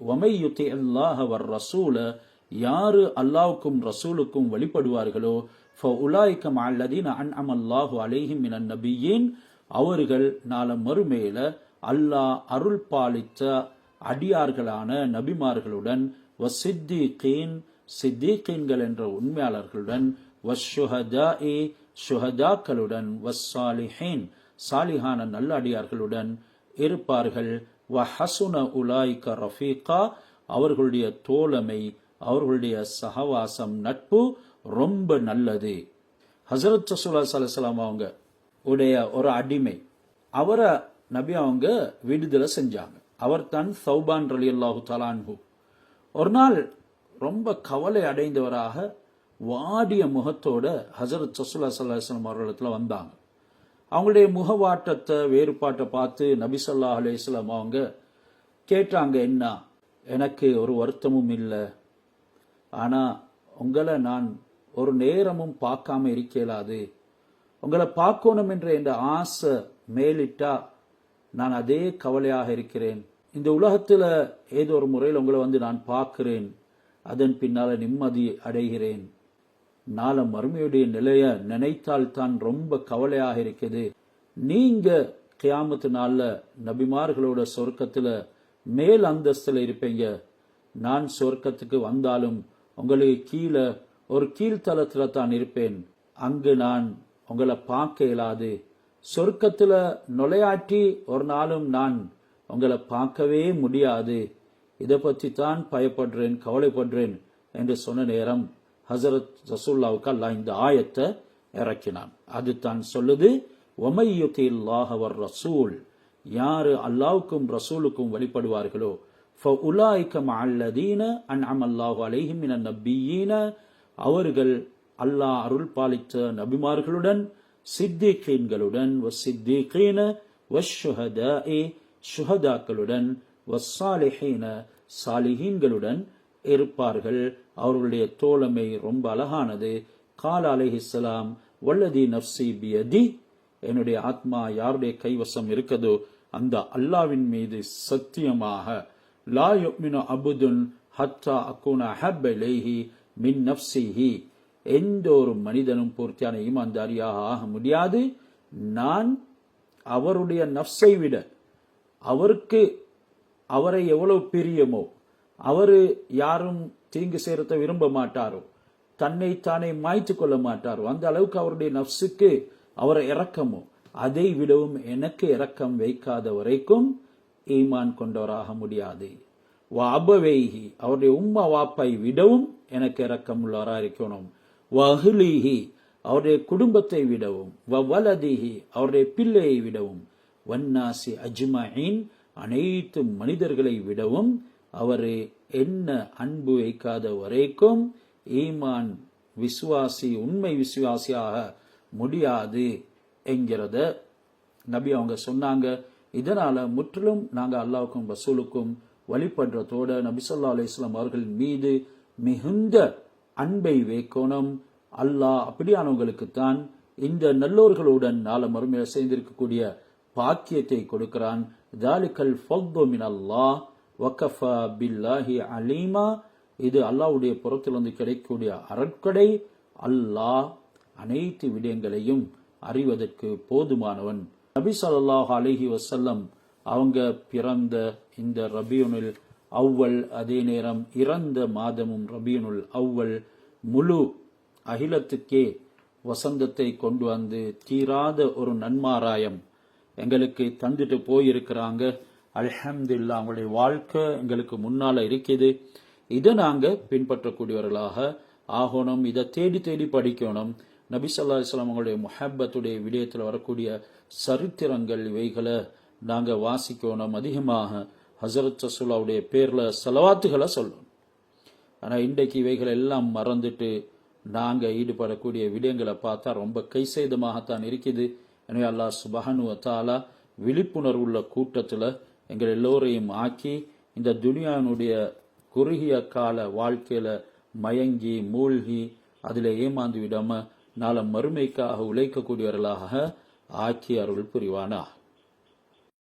வமை யுத்தி அல்லாஹ் வர் ரசூல, யாரு அல்லாஹ்வுக்கும் ரசூலுக்கும் வழிபடுவார்களோ ஃபஉலாயிக மஅல்லதீன அன்அம அல்லாஹு அலைஹிம் மினன் நபியீன், அவர்கள் நாள மறுமையில அல்லாஹ் அருள் பாலித்த அடியார்களான நபிமார்களுடன், வசித்தீகீன், சித்தீகீன்கள் என்ற உண்மையாளர்களுடன், வஷ்ஷுஹதாஇ, ஷுஹதாக்களுடன், வஸ்ஸாலிஹீன், சாலிஹான நல்ல அடியார்களுடன் இருப்பார்கள். வஹசுன உலாயிக ரஃபீகா, அவர்களுடைய தோழமை, அவர்களுடைய சகவாசம், நட்பு ரொம்ப நல்லது. ஹஸரத் ரசூலுல்லாஹி ஸல்லல்லாஹு அலைஹி வஸல்லம் அவங்க உடைய ஒரு அடிமை, அவரை நபி அவங்க விடுதலை செஞ்சாங்க. அவர் தான் சௌபான் ரலியல்லாஹு தஆலா அன்ஹு. ஒரு நாள் ரொம்ப கவலை அடைந்தவராக வாடிய முகத்தோட ஹஸரத் ரசூலுல்லாஹி ஸல்லல்லாஹு அலைஹி வஸல்லம் அவர்களிடத்துல வந்தாங்க. அவங்களுடைய முகவாட்டத்தை வேறுபாட்டை பார்த்து நபி ஸல்லல்லாஹு அலைஹி வஸல்லம் அவங்க கேட்டாங்க, என்ன, எனக்கு ஒரு வருத்தமும் இல்லை, ஆனா உங்களை நான் ஒரு நேரமும் பார்க்காம இருக்கலாது, உங்களை பார்க்கணும் என்ற இந்த ஆசை மேலிட்டா நான் அதே கவலையாக இருக்கிறேன். இந்த உலகத்துல ஏதோ ஒரு முறையில் உங்களை நான் பார்க்கிறேன், அதன் பின்னால நிம்மதி அடைகிறேன். நாள மறுமையுடைய நிலைய நினைத்தால் தான் ரொம்ப கவலையாக இருக்குது. நீங்க கியாமத்து நாள்ல நபிமார்களோட சொர்க்கத்துல மேல் அந்தஸ்துல இருப்பீங்க. நான் சொர்க்கத்துக்கு வந்தாலும் உங்களுக்கு கீழே ஒரு கீழ்த்தளத்துல தான் இருப்பேன். அங்கு நான் உங்களை பார்க்க இயலாது. சொர்க்கத்துல நுழையாட்டி ஒரு நாளும் நான் உங்களை பார்க்கவே முடியாது. இதை பற்றி தான் பயப்படுறேன், கவலைப்படுறேன் என்று சொன்ன நேரம் ஹஸரத் ரசூலுல்லாஹ்வுக்கு அல்லாஹ் இந்த ஆயத்தை இறக்கினான். அது தான் சொல்லுது, வமை யுத்தில்லாஹ வர் ரசூல், யாரு அல்லாஹ்வுக்கும் ரசூலுக்கும் வழிபடுவார்களோ ஃபஉலாயிக மஅல்லதீன அன்அம அல்லாஹு அலைஹிம் மினன் நபியீன, அவர்கள் அல்லாஹ் அருள் பாலித்த நபிமார்களுடன், சித்தீகீன்களுடன், வஸ்ஸித்தீகீன வஷ்ஷுஹதாஇ, ஷுஹதாக்களுடன், வஸ்ஸாலிஹீன, சாலிஹீன்களுடன் இருப்பார்கள். அவர்களுடைய தோழமை ரொம்ப அழகானது. கால அலைஹிஸ்ஸலாம், வல்லதி நஃப்ஸி பியதி, என்னுடைய ஆத்மா யாருடைய கைவசம் இருக்கதோ அந்த அல்லாஹ்வின் மீது சத்தியமாக, லா யுமினு அபுதுன் ஹத்தா அகூன அஹப்ப இலைஹி மின் நஃப்ஸிஹி, எந்த ஒரு மனிதனும் பூர்த்தியான ஈமான்தாரியாக ஆக முடியாது, நான் அவருடைய நஃப்ஸை விட அவரை எவ்வளவு பிரியமோ, அவரு யாரும் தீங்கு சேரத்தை விரும்ப மாட்டாரோ, தன்னை தானே மாய்த்து கொள்ள மாட்டாரோ, அந்த அளவுக்கு அவருடைய நஃப்ஸுக்கு அவரை இரக்கமோ, அதை விடவும் எனக்கு இரக்கம் வைக்காத வரைக்கும் ஈமான் கொண்டவராக முடியாது. வஅபவைஹி, அவருடைய உம்மா வாப்பை விடவும் எனக்கு இரக்கம் உள்ளவராக இருக்கணும். வஅஹ்லிஹி, அவருடைய குடும்பத்தை விடவும், வவலதிஹி, அவருடைய பிள்ளையை விடவும், வன்னாசி அஜ்மஈன், அனைத்து மனிதர்களை விடவும் அவரு என்ன அன்பு வைக்காத வரைக்கும் ஈமான் விசுவாசி, உண்மை விசுவாசியாக முடியாது என்கிறத நபி அவங்க சொன்னாங்க. இதனால முற்றிலும் நாங்க அல்லாஹ்வுக்கும் ரசூலுக்கும் வழிபடுறதோட நபி ஸல்லல்லாஹு அலைஹி வஸல்லம் அவர்களின் மீது மிகுந்த அன்பை வைக்கணும். அல்லாஹ் அப்படியானவங்களுக்குத்தான் இந்த நல்லோர்களுடன் நாள மறுமையில் சேர்ந்திருக்கக்கூடிய பாக்கியத்தை கொடுக்கிறான். தாலிகல் ஃபض்லு மினல்லாஹ் வகஃபா பில்லாஹி அலீமா, இது அல்லாஹ்வுடைய புறத்திலிருந்து கிடைக்கக்கூடிய அருட்கொடை. அல்லாஹ் அனைத்து விடயங்களையும் அறிவதற்கு போதுமானவன். நபி ஸல்லல்லாஹு அலைஹி வஸல்லம் அவங்க பிறந்த இந்த ரபியுனுல் அவ்வல், அதே நேரம் இறந்த மாதமும் ரபியுனுல் அவ்வல், முழு அகிலத்துக்கே வசந்தத்தை கொண்டு வந்து தீராத ஒரு நன்மாராயம் எங்களுக்கு தந்துட்டு போயிருக்கிறாங்க. அல்ஹம்துலில்லாஹ், அவங்களுடைய வாழ்க்கை எங்களுக்கு முன்னால இருக்குது. இதை நாங்க பின்பற்றக்கூடியவர்களாக ஆகணும். இதை தேடி தேடி படிக்கணும். நபி ஸல்லல்லாஹு அலைஹி வஸல்லம் அவங்களுடைய முஹப்பத்துடைய விடயத்தில் வரக்கூடிய சரித்திரங்கள் இவைகளை நாங்க வாசிக்கணும். அதிகமாக ஹஸரத் ரசூலுல்லாஹ்வுடைய பேர்ல ஸலவாத்துகளை சொல்லணும். ஆனா இன்றைக்கு இவைகள் எல்லாம் மறந்துட்டு நாங்க ஈடுபடக்கூடிய விடயங்களை பார்த்தா ரொம்ப கைசேதமாகத்தான் இருக்குது. எனவே அல்லாஹ் சுப்ஹானஹு வ தஆலா விழிப்புணர்வுள்ள கூட்டத்துல எங்கள் எல்லோரையும் ஆக்கி இந்த துனியானுடைய குறுகிய கால வாழ்க்கையில மயங்கி மூழ்கி அதில் ஏமாந்து விடாம நாள மறுமைக்காக உழைக்கக்கூடியவர்களாக ஆக்கி அருள் புரிவானா.